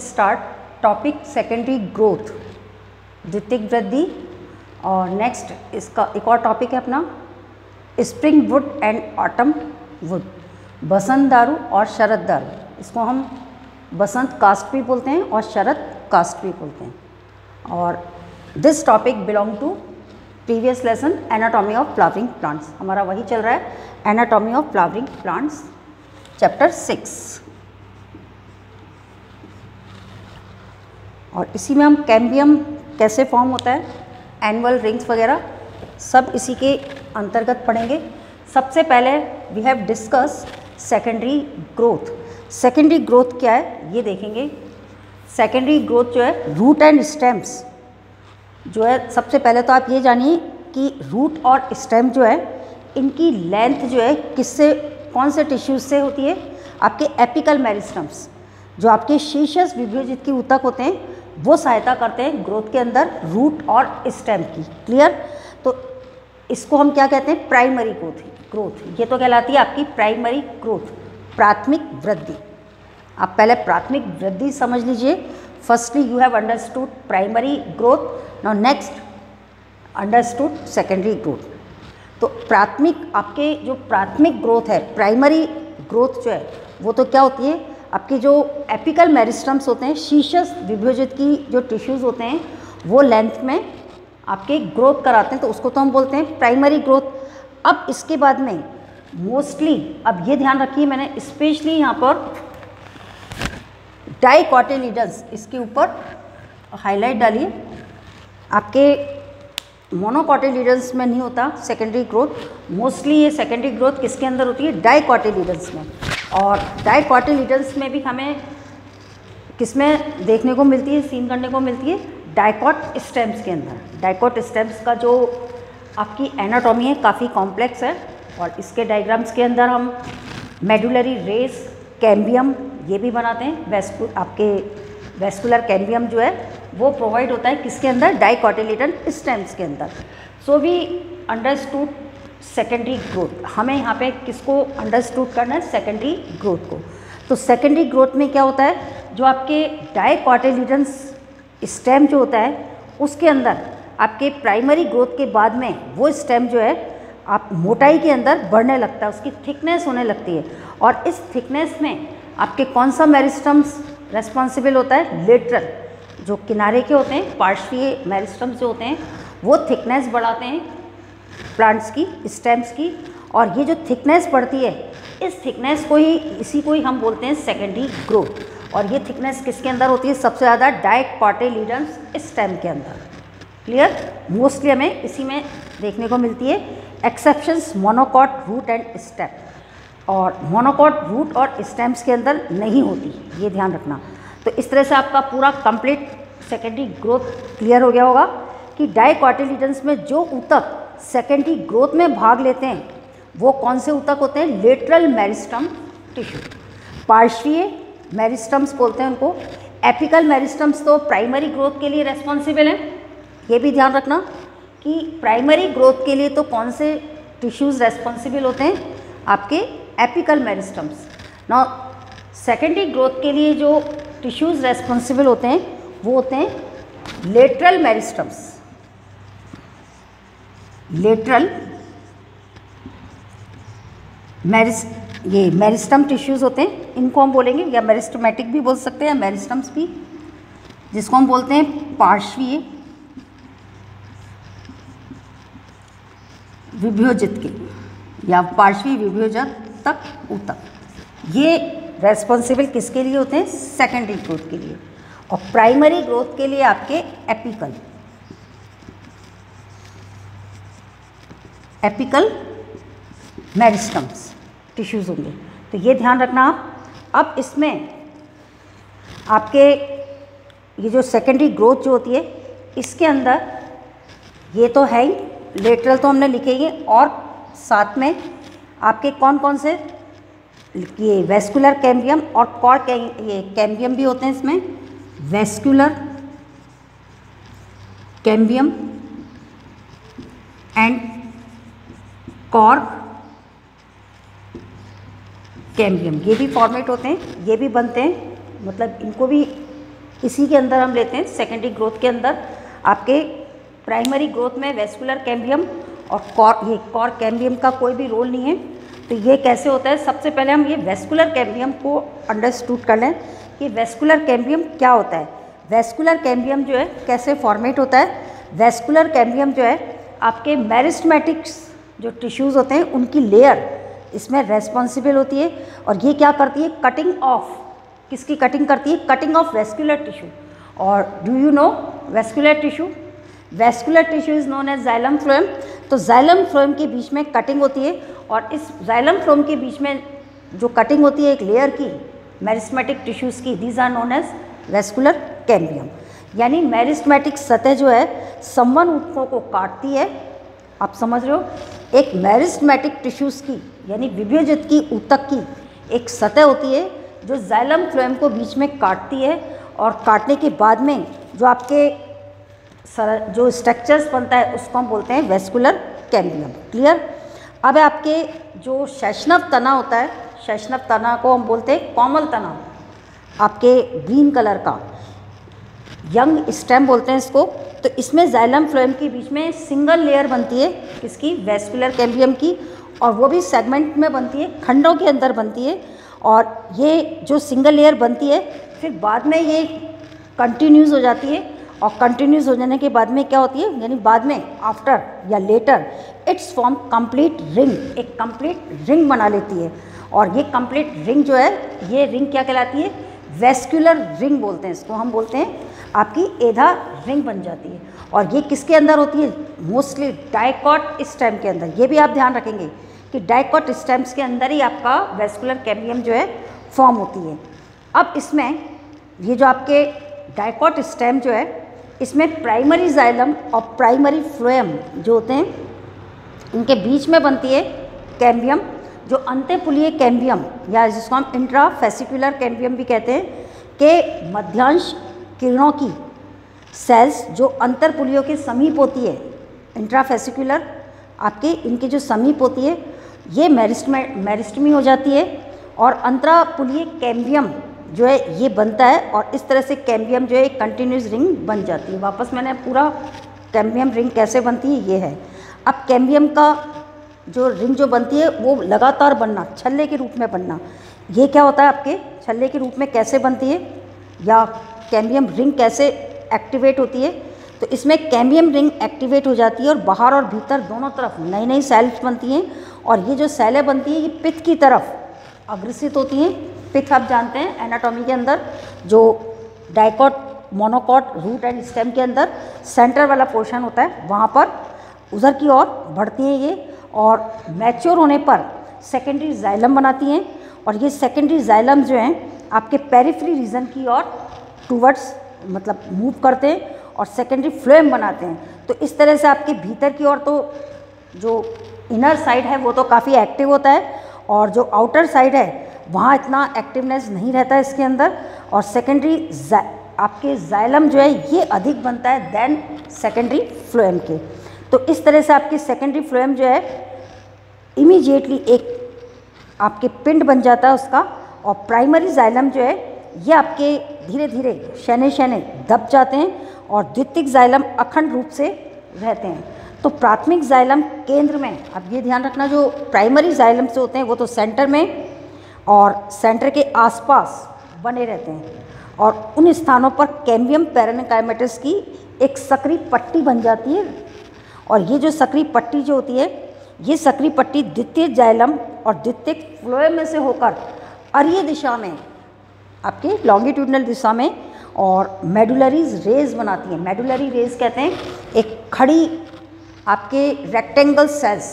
Start topic secondary growth, द्वितीयक वृद्धि। और नेक्स्ट इसका एक और टॉपिक है अपना spring wood and autumn wood, बसंत दारू और शरद दारू। इसको हम बसंत कास्ट भी बोलते हैं और शरद कास्ट भी बोलते हैं। और this topic belong to previous lesson anatomy of flowering plants. हमारा वही चल रहा है anatomy of flowering plants chapter 6। और इसी में हम कैम्बियम कैसे फॉर्म होता है, एनुअल रिंग्स वगैरह सब इसी के अंतर्गत पढ़ेंगे। सबसे पहले we have discuss secondary growth. Secondary growth क्या है ये देखेंगे। सेकेंडरी ग्रोथ जो है रूट एंड स्टेम्स जो है, सबसे पहले तो आप ये जानिए कि रूट और स्टेम जो है इनकी लेंथ जो है किससे, कौन से टिश्यूज से होती है, आपके एपिकल मेरिस्टम्स जो आपके शीर्षस्थ विभ्योजित की ऊतक होते हैं वो सहायता करते हैं ग्रोथ के अंदर रूट और स्टेम की। क्लियर? तो इसको हम क्या कहते हैं, प्राइमरी ग्रोथ। ये तो कहलाती है आपकी प्राइमरी ग्रोथ, प्राथमिक वृद्धि। आप पहले प्राथमिक वृद्धि समझ लीजिए। Firstly you have understood primary growth, now next understood secondary growth. तो प्राथमिक, आपके जो प्राथमिक ग्रोथ है, प्राइमरी ग्रोथ जो है वो तो क्या होती है, आपके जो एपिकल मेरिस्टम्स होते हैं, शीर्षस्थ विभ्योजित की जो टिश्यूज़ होते हैं वो लेंथ में आपके ग्रोथ कराते हैं, तो उसको तो हम बोलते हैं प्राइमरी ग्रोथ। अब इसके बाद में मोस्टली, अब ये ध्यान रखिए, मैंने स्पेशली यहाँ पर डाइकोटिलीडन्स इसके ऊपर हाईलाइट डालिए। आपके मोनोकोटिलीडन्स में नहीं होता सेकेंडरी ग्रोथ। मोस्टली ये सेकेंडरी ग्रोथ किसके अंदर होती है, डाइकोटिलीडन्स में। और डाइकोटिलीडन्स में भी हमें किसमें देखने को मिलती है, सीन करने को मिलती है, डाइकोट स्टेम्स के अंदर। डाइकोट स्टेम्स का जो आपकी एनाटॉमी है काफ़ी कॉम्प्लेक्स है, और इसके डायग्राम्स के अंदर हम मेडुलरी रेस, कैम्बियम ये भी बनाते हैं। आपके वेस्कुलर कैम्बियम जो है वो प्रोवाइड होता है किसके अंदर, डाइकोटिलीडन स्टेम्स के अंदर। So we understood secondary growth. हमें यहाँ पे किसको अंडरस्टूड करना है, सेकेंडरी ग्रोथ को। तो सेकेंडरी ग्रोथ में क्या होता है, जो आपके डाइकोटिलीडन्स स्टेम जो होता है उसके अंदर आपके प्राइमरी ग्रोथ के बाद में वो स्टेम जो है आप मोटाई के अंदर बढ़ने लगता है, उसकी थिकनेस होने लगती है। और इस थिकनेस में आपके कौन सा मेरिस्टम्स रेस्पॉन्सिबल होता है, लेटरल, जो किनारे के होते हैं, पार्श्वीय मेरिस्टम्स जो होते हैं वो थिकनेस बढ़ाते हैं प्लांट्स की, स्टेम्स की। और ये जो थिकनेस बढ़ती है, इस थिकनेस को ही, इसी को ही हम बोलते हैं सेकेंडरी ग्रोथ। और ये थिकनेस किसके अंदर होती है, सबसे ज़्यादा डाइकोटिलीडन्स स्टेम के अंदर। क्लियर? मोस्टली हमें इसी में देखने को मिलती है। Exceptions monocot, root and stem. और मोनोकॉट रूट और स्टेम्स के अंदर नहीं होती, ये ध्यान रखना। तो इस तरह से आपका पूरा कंप्लीट सेकेंडरी ग्रोथ क्लियर हो गया होगा कि डाइकोटिलीडन्स में जो ऊतक सेकेंडरी ग्रोथ में भाग लेते हैं वो कौन से ऊतक होते हैं, लेटरल मेरिस्टम टिश्यू। पार्श्वीय मेरिस्टम्स बोलते हैं उनको। एपिकल मेरिस्टम्स तो प्राइमरी ग्रोथ के लिए रेस्पॉन्सिबल हैं। ये भी ध्यान रखना कि प्राइमरी ग्रोथ के लिए तो कौन से टिश्यूज़ रेस्पॉन्सिबल होते हैं, आपके apical meristems. Now secondary growth के लिए जो टिश्यूज़ रेस्पॉन्सिबल होते हैं वो होते हैं लेटरल मेरिस्टम्स। लेटरल ये मेरिस्टम टिश्यूज़ होते हैं, इनको हम बोलेंगे, या मेरिस्टमेटिक भी बोल सकते हैं, मेरिस्टम्स भी, जिसको हम बोलते हैं पार्श्वीय विभ्योजित के या पार्श्वीय विभ्योजक तक ऊतक। ये रेस्पॉन्सिबल किसके लिए होते हैं, सेकेंडरी ग्रोथ के लिए। और प्राइमरी ग्रोथ के लिए आपके एपिकल मेरिस्टम्स टिश्यूज़ होंगे। तो ये ध्यान रखना आप। अब इसमें आपके ये जो सेकेंडरी ग्रोथ जो होती है इसके अंदर ये तो है ही, लेटरल तो हमने लिखे ही है, और साथ में आपके कौन कौन से, ये वेस्कुलर कैम्बियम और कॉर ये कैम्बियम भी होते हैं इसमें। Vascular cambium and cork cambium, ये भी फॉर्मेट होते हैं, ये भी बनते हैं, मतलब इनको भी इसी के अंदर हम लेते हैं सेकेंडरी ग्रोथ के अंदर आपके प्राइमरी ग्रोथ में वेस्कुलर कैम्बियम और ये कॉर कैम्बियम का कोई भी रोल नहीं है। तो ये कैसे होता है, सबसे पहले हम ये वेस्कुलर कैम्बियम को अंडरस्टूड कर लें कि वेस्कुलर कैम्बियम क्या होता है। वेस्कुलर कैम्बियम जो है कैसे फॉर्मेट होता है। वेस्कुलर कैम्बियम जो है आपके मेरिस्टेमेटिक्स जो टिश्यूज़ होते हैं उनकी लेयर इसमें रेस्पॉन्सिबल होती है, और ये क्या करती है, कटिंग ऑफ, किसकी कटिंग करती है, कटिंग ऑफ वेस्कुलर टिश्यू। और do you know vascular tissue, vascular tissue is known as xylem phloem. तो जाइलम फ्लोएम के बीच में कटिंग होती है, और इस जाइलम फ्लोएम के बीच में जो कटिंग होती है एक लेयर की मेरिस्टेमेटिक टिश्यूज़ की, these are known as vascular cambium. यानी मेरिस्टेमेटिक सतह जो है संवहन ऊतकों को काटती है, आप समझ रहे हो, एक मेरिस्टेमेटिक टिश्यूज़ की यानी विभेजित की ऊतक की एक सतह होती है जो जाइलम फ्लोएम को बीच में काटती है, और काटने के बाद में जो आपके जो स्ट्रक्चर्स बनता है उसको हम बोलते हैं वेस्कुलर कैम्बियम। क्लियर। अब आपके जो शैशनव तना होता है, शैशनव तना को हम बोलते हैं कोमल तना, आपके ग्रीन कलर का यंग स्टेम बोलते हैं इसको। तो इसमें जाइलम फ्लोएम के बीच में सिंगल लेयर बनती है किसकी, वेस्कुलर कैम्बियम की, और वो भी सेगमेंट में बनती है, खंडों के अंदर बनती है। और ये जो सिंगल लेयर बनती है फिर बाद में ये कंटिन्यूज़ हो जाती है, और कंटिन्यूज़ हो जाने के बाद में क्या होती है, यानी बाद में आफ्टर या later it's form complete ring, एक कंप्लीट रिंग बना लेती है। और ये कंप्लीट रिंग जो है, ये रिंग क्या कहलाती है, वेस्कुलर रिंग बोलते हैं इसको, हम बोलते हैं आपकी एधा रिंग बन जाती है। और ये किसके अंदर होती है, मोस्टली डाइकॉट स्टेम के अंदर। ये भी आप ध्यान रखेंगे कि डाइकॉट स्टेम्स के अंदर ही आपका वेस्कुलर कैम्बियम जो है फॉर्म होती है। अब इसमें ये जो आपके डाइकॉट स्टेम जो है इसमें प्राइमरी जाइलम और प्राइमरी फ्लोएम जो होते हैं इनके बीच में बनती है कैम्बियम, जो अंत्यपुलीय कैम्बियम या जिसको हम इंट्राफेसिकुलर कैम्बियम भी कहते हैं, के मध्यांश किरणों की सेल्स जो अंतरपुलियों के समीप होती है, इंट्राफेसिकुलर आपके इनके जो समीप होती है ये मेरिस्टेमी हो जाती है, और अंतरापुलीय कैम्बियम जो है ये बनता है, और इस तरह से कैम्बियम जो है एक कंटिन्यूस रिंग बन जाती है। वापस मैंने पूरा कैम्बियम रिंग कैसे बनती है ये है। अब कैम्बियम का जो रिंग जो बनती है वो लगातार बनना, छल्ले के रूप में बनना, ये क्या होता है आपके छल्ले के रूप में कैसे बनती है, या कैम्बियम रिंग कैसे एक्टिवेट होती है। तो इसमें कैम्बियम रिंग एक्टिवेट हो जाती है, और बाहर और भीतर दोनों तरफ नई नई सेल्स बनती हैं, और ये जो सेलें बनती हैं ये पित्त की तरफ अग्रसित होती हैं। पित्त आप जानते हैं एनाटॉमी के अंदर जो dicot, monocot, root and stem के अंदर सेंटर वाला पोर्शन होता है, वहाँ पर उधर की ओर बढ़ती हैं ये, और मैच्योर होने पर सेकेंडरी जाइलम बनाती हैं, और ये सेकेंडरी जाइलम जो हैं आपके पेरिफेरी रीजन की ओर टूवर्ड्स मतलब मूव करते हैं और सेकेंडरी फ्लोएम बनाते हैं। तो इस तरह से आपके भीतर की ओर तो जो इनर साइड है वो तो काफ़ी एक्टिव होता है, और जो आउटर साइड है वहाँ इतना एक्टिवनेस नहीं रहता है इसके अंदर, और सेकेंडरी आपके जाइलम जो है ये अधिक बनता है देन सेकेंडरी फ्लोएम के। तो इस तरह से आपकी सेकेंडरी फ्लोएम जो है इमीडिएटली एक आपके पिंड बन जाता है उसका, और प्राइमरी जाइलम जो है ये आपके धीरे धीरे शैने शैने दब जाते हैं, और द्वितीयक जाइलम अखंड रूप से रहते हैं। तो प्राथमिक जाइलम केंद्र में, अब ये ध्यान रखना, जो प्राइमरी जाइलम से होते हैं वो तो सेंटर में और सेंटर के आसपास बने रहते हैं, और उन स्थानों पर कैम्बियम पेरेनिकाइमेटस की एक सक्रिय पट्टी बन जाती है। और ये जो सक्रिय पट्टी जो होती है, ये सक्रिय पट्टी द्वितीय जाइलम और द्वितीयक फ्लोएम में से होकर अरीय दिशा में, आपके लॉन्गिट्यूडनल दिशा में, और मेडुलरीज रेज बनाती हैं। मेडुलरी रेज कहते हैं एक खड़ी आपके रेक्टेंगल सेल्स,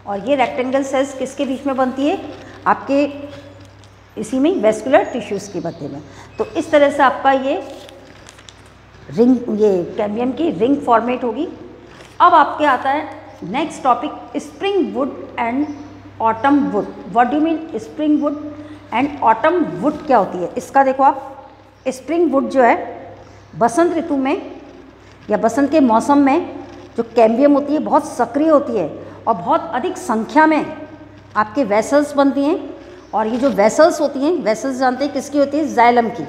और ये रेक्टेंगल सेल्स किसके बीच में बनती है, आपके इसी में वेस्कुलर टिश्यूज़ के मध्य में। तो इस तरह से आपका ये रिंग, ये कैम्बियम की रिंग फॉर्मेट होगी। अब आपके आता है next topic, spring wood and autumn would. What do mean spring wood and autumn would क्या होती है इसका देखो आप। स्प्रिंग वुड जो है बसंत ऋतु में या बसंत के मौसम में जो कैम्बियम होती है बहुत सक्रिय होती है, और बहुत अधिक संख्या में आपके वेसल्स बनती हैं। और ये जो वेसल्स होती हैं, वेसल्स जानते हैं किसकी होती है, जाइलम की,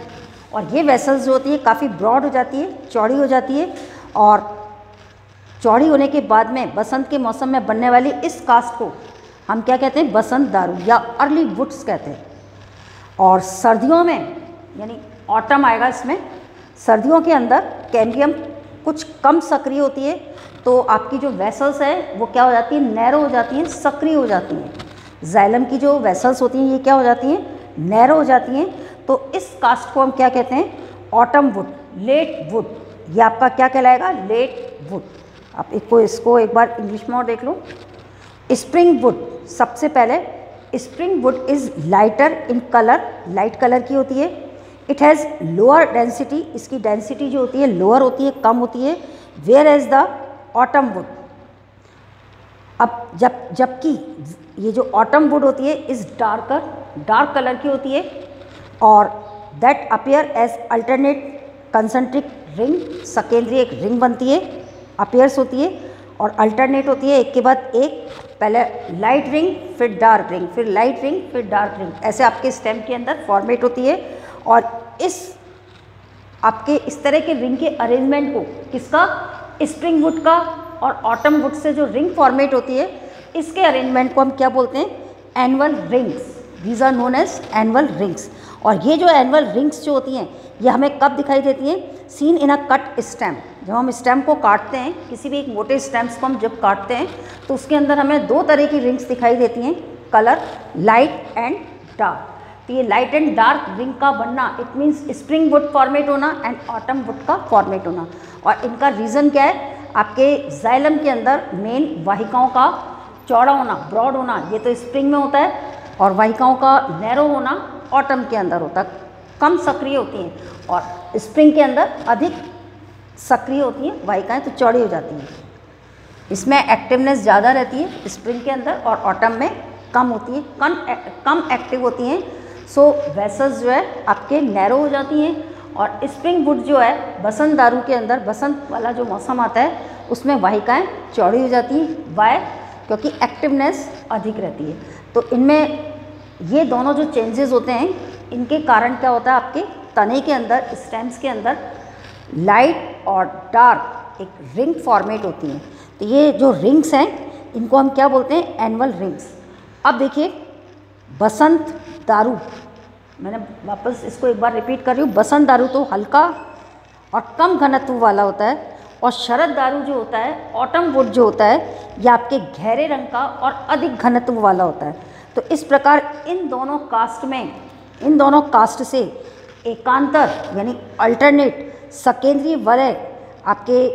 और ये वेसल्स जो होती है काफ़ी ब्रॉड हो जाती है, चौड़ी हो जाती है, और चौड़ी होने के बाद में बसंत के मौसम में बनने वाली इस कास्ट को हम क्या कहते हैं, बसंत दारू या अर्ली वुड्स कहते हैं। और सर्दियों में यानी ऑटम आएगा इसमें, सर्दियों के अंदर कैम्बियम कुछ कम सक्रिय होती है, तो आपकी जो वेसल्स है वो क्या हो जाती है, नैरो हो जाती हैं, सक्रिय हो जाती हैं। जाइलम की जो वेसल्स होती हैं ये क्या हो जाती हैं, नैरो हो जाती हैं। तो इस कास्ट को हम क्या कहते हैं, ऑटम वुड, लेट वुड। ये आपका क्या कहलाएगा, लेट वुड। आप इसको एक बार इंग्लिश में और देख लो। स्प्रिंग वुड, सबसे पहले spring wood is lighter in colour, light colour की होती है। इट हैज़ लोअर डेंसिटी, इसकी डेंसिटी जो होती है लोअर होती है, कम होती है। Whereas the autumn wood, अब जबकि ये जो ऑटम वुड होती है इज़ डार्कर, डार्क कलर की होती है, और that appear as alternate concentric ring, सकेंद्रीय एक रिंग बनती है, अपीयर्स होती है और अल्टरनेट होती है, एक के बाद एक, पहले लाइट रिंग फिर डार्क रिंग, फिर लाइट रिंग फिर डार्क रिंग, ऐसे आपके स्टेम के अंदर फॉर्मेट होती है। और इस आपके इस तरह के रिंग के अरेंजमेंट को किसका, स्प्रिंग वुड का और ऑटम वुड से जो रिंग फॉर्मेट होती है इसके अरेंजमेंट को हम क्या बोलते हैं, annual rings. These are known as annual rings. और ये जो एनुअल रिंग्स जो होती हैं ये हमें कब दिखाई देती हैं, seen in a cut stem. जब हम स्टेम को काटते हैं, किसी भी एक मोटे स्टेम्स को हम जब काटते हैं तो उसके अंदर हमें दो तरह की रिंग्स दिखाई देती हैं, कलर लाइट एंड डार्क। तो ये लाइट एंड डार्क रिंग का बनना, it means spring would format होना एंड ऑटम वुड का फॉर्मेट होना। और इनका रीज़न क्या है, आपके जाइलम के अंदर मेन वाहिकाओं का चौड़ा होना, ब्रॉड होना, ये तो स्प्रिंग में होता है, और वाहिकाओं का नैरो होना ऑटम के अंदर होता है, कम सक्रिय होती हैं, और स्प्रिंग के अंदर अधिक सक्रिय होती हैं वाहिकाएँ, तो चौड़ी हो जाती हैं। इसमें एक्टिवनेस ज़्यादा रहती है स्प्रिंग के अंदर, और ऑटम में कम होती है, कम एक्टिव होती हैं। सो वेसल्स जो है आपके नैरो हो जाती हैं। और स्प्रिंग वुड जो है बसंत दारू के अंदर, बसंत वाला जो मौसम आता है उसमें वाहिकाएँ चौड़ी हो जाती हैं। वाई, क्योंकि एक्टिवनेस अधिक रहती है। तो इनमें ये दोनों जो चेंजेस होते हैं इनके कारण क्या होता है, आपके तने के अंदर, स्टेम्स के अंदर लाइट और डार्क एक रिंग फॉर्मेट होती हैं। तो ये जो रिंग्स हैं इनको हम क्या बोलते हैं, एनुअल रिंग्स। अब देखिए बसंत दारू, मैंने वापस इसको एक बार रिपीट कर रही हूँ, बसंत दारू तो हल्का और कम घनत्व वाला होता है, और शरद दारू जो होता है, ऑटम वुड जो होता है, ये आपके गहरे रंग का और अधिक घनत्व वाला होता है। तो इस प्रकार इन दोनों कास्ट में, इन दोनों कास्ट से एकांतर यानी अल्टरनेट सकेंद्रीय वलय आपके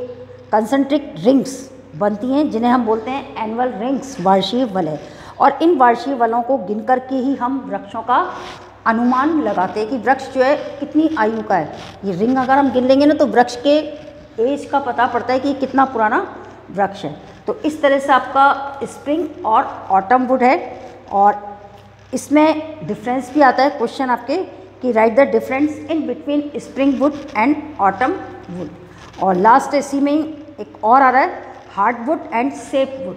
कंसंट्रिक रिंग्स बनती हैं, जिन्हें हम बोलते हैं एनुअल रिंग्स, वार्षिक वलय। और इन वार्षिक वलयों को गिन करके ही हम वृक्षों का अनुमान लगाते हैं कि वृक्ष जो है कितनी आयु का है। ये रिंग अगर हम गिन लेंगे ना तो वृक्ष के एज का पता पड़ता है कि कितना पुराना वृक्ष है। तो इस तरह से आपका स्प्रिंग और ऑटम वुड है। और इसमें डिफरेंस भी आता है क्वेश्चन आपके कि right the difference in between spring wood and autumn would. और लास्ट इसी में एक और आ रहा है, hard would and shape would.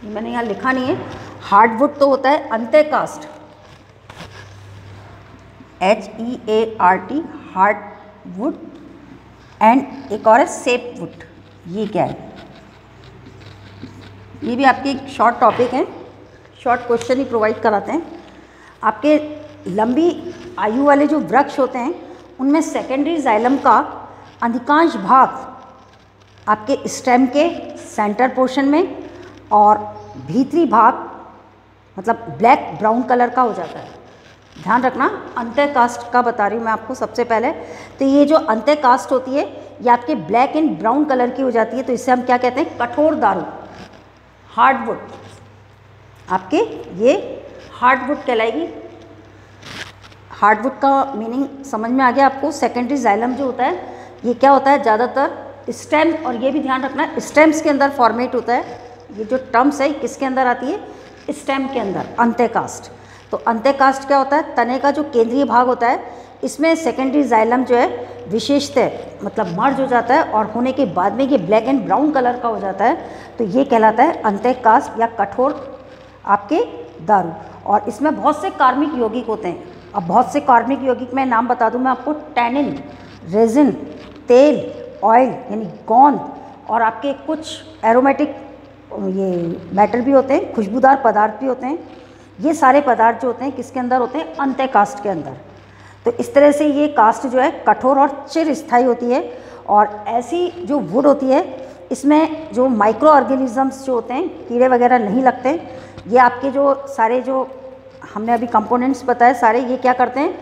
मैंने यहाँ लिखा नहीं है। हार्ड वुड तो होता है अंत्यकास्ट, HEART, हार्ड वुड, एंड एक और है सेप वुड। ये क्या है, ये भी आपकी एक शॉर्ट टॉपिक है, शॉर्ट क्वेश्चन ही प्रोवाइड कराते हैं। आपके लंबी आयु वाले जो वृक्ष होते हैं उनमें सेकेंडरी जाइलम का अधिकांश भाग आपके स्टेम के सेंटर पोर्शन में और भीतरी भाग मतलब ब्लैक ब्राउन कलर का हो जाता है। ध्यान रखना, अंत्यकास्ट का बता रही हूँ मैं आपको सबसे पहले। तो ये जो अंत्यकास्ट होती है ये आपके ब्लैक एंड ब्राउन कलर की हो जाती है। तो इससे हम क्या कहते हैं, कठोर दारू, हार्डवुड। आपके ये हार्डवुड कहलाएगी। हार्डवुड का मीनिंग समझ में आ गया आपको। सेकेंडरी जाइलम जो होता है ये क्या होता है, ज़्यादातर स्टेम, और ये भी ध्यान रखना स्टेम्स के अंदर फॉर्मेट होता है। ये जो टर्म्स है किसके अंदर आती है, स्टेम के अंदर, अंत्यकास्ट। तो अंत्यकास्ट क्या होता है, तने का जो केंद्रीय भाग होता है इसमें सेकेंडरी जाइलम जो है विशेषतः मतलब मर्ज हो जाता है और होने के बाद में ये ब्लैक एंड ब्राउन कलर का हो जाता है। तो ये कहलाता है अंत्यकास्ट या कठोर आपके दारू। और इसमें बहुत से कार्मिक यौगिक होते हैं। अब बहुत से कार्बनिक यौगिक में नाम बता दूं मैं आपको, टैनिन, रेजिन, तेल, ऑयल यानी गोंद, और आपके कुछ एरोमेटिक ये मैटर भी होते हैं, खुशबूदार पदार्थ भी होते हैं। ये सारे पदार्थ जो होते हैं किसके अंदर होते हैं? अंतःकाष्ठ के अंदर। तो इस तरह से ये काष्ठ जो है कठोर और चिरस्थायी होती है। और ऐसी जो वुड होती है इसमें जो माइक्रो ऑर्गेनिजम्स जो होते हैं, कीड़े वगैरह नहीं लगते। ये आपके जो सारे जो हमने अभी कंपोनेंट्स बताए सारे, ये क्या करते हैं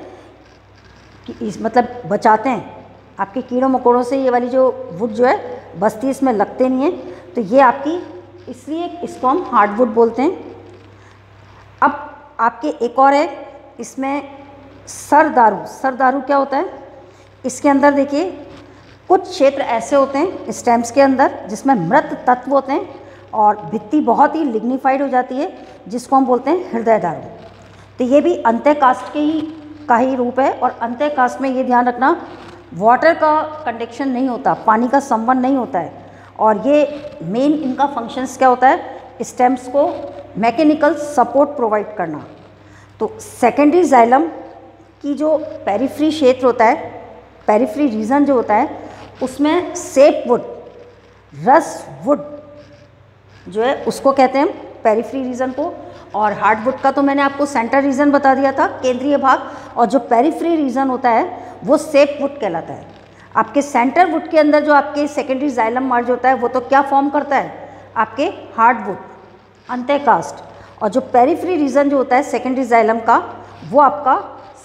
कि मतलब बचाते हैं आपके कीड़ों मकोड़ों से। ये वाली जो वुड जो है बस्ती इसमें लगते नहीं है, तो ये आपकी, इसलिए इसको हम हार्डवुड बोलते हैं। अब आपके एक और है इसमें सरदारू। सरदारू क्या होता है? इसके अंदर देखिए कुछ क्षेत्र ऐसे होते हैं स्टेम्स के अंदर जिसमें मृत तत्व होते हैं और भित्ति बहुत ही लिग्निफाइड हो जाती है, जिसको हम बोलते हैं हृदय दारू। तो ये भी अंतःकाष्ठ का ही रूप है। और अंतःकाष्ठ में ये ध्यान रखना, वाटर का कंडक्शन नहीं होता, पानी का संवहन नहीं होता है। और ये मेन इनका फंक्शंस क्या होता है? स्टेम्स को मैकेनिकल सपोर्ट प्रोवाइड करना। तो सेकेंडरी जाइलम की जो पेरिफ्री क्षेत्र होता है, पेरिफ्री रीजन जो होता है, उसमें सेप वुड, रस वुड जो है उसको कहते हैं पेरिफ्री रीजन को। और हार्डवुड का तो मैंने आपको सेंटर रीजन बता दिया था, केंद्रीय भाग। और जो पेरिफ्री रीजन होता है वो सेप वुड कहलाता है। आपके सेंटर वुड के अंदर जो आपके सेकेंडरी जाइलम मर्ज होता है वो तो क्या फॉर्म करता है? आपके हार्डवुड, अंतःकाष्ठ। और जो पेरिफ्री रीजन जो होता है सेकेंडरी जाइलम का, वो आपका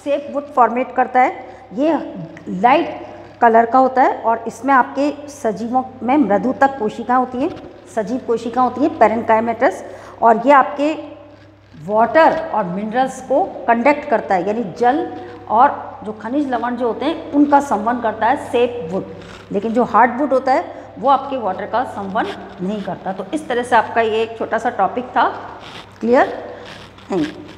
सेप वुड फॉर्मेट करता है। ये लाइट कलर का होता है और इसमें आपके सजीवों में मृदुतक कोशिकाएं होती हैं, सजीव कोशिकाएं होती हैं, पेरेन्काइमेटस। और ये आपके वाटर और मिनरल्स को कंडक्ट करता है, यानी जल और जो खनिज लवण जो होते हैं उनका संवहन करता है सेप वुड। लेकिन जो हार्डवुड होता है वो आपके वाटर का संवहन नहीं करता। तो इस तरह से आपका ये एक छोटा सा टॉपिक था। क्लियर? Thank you.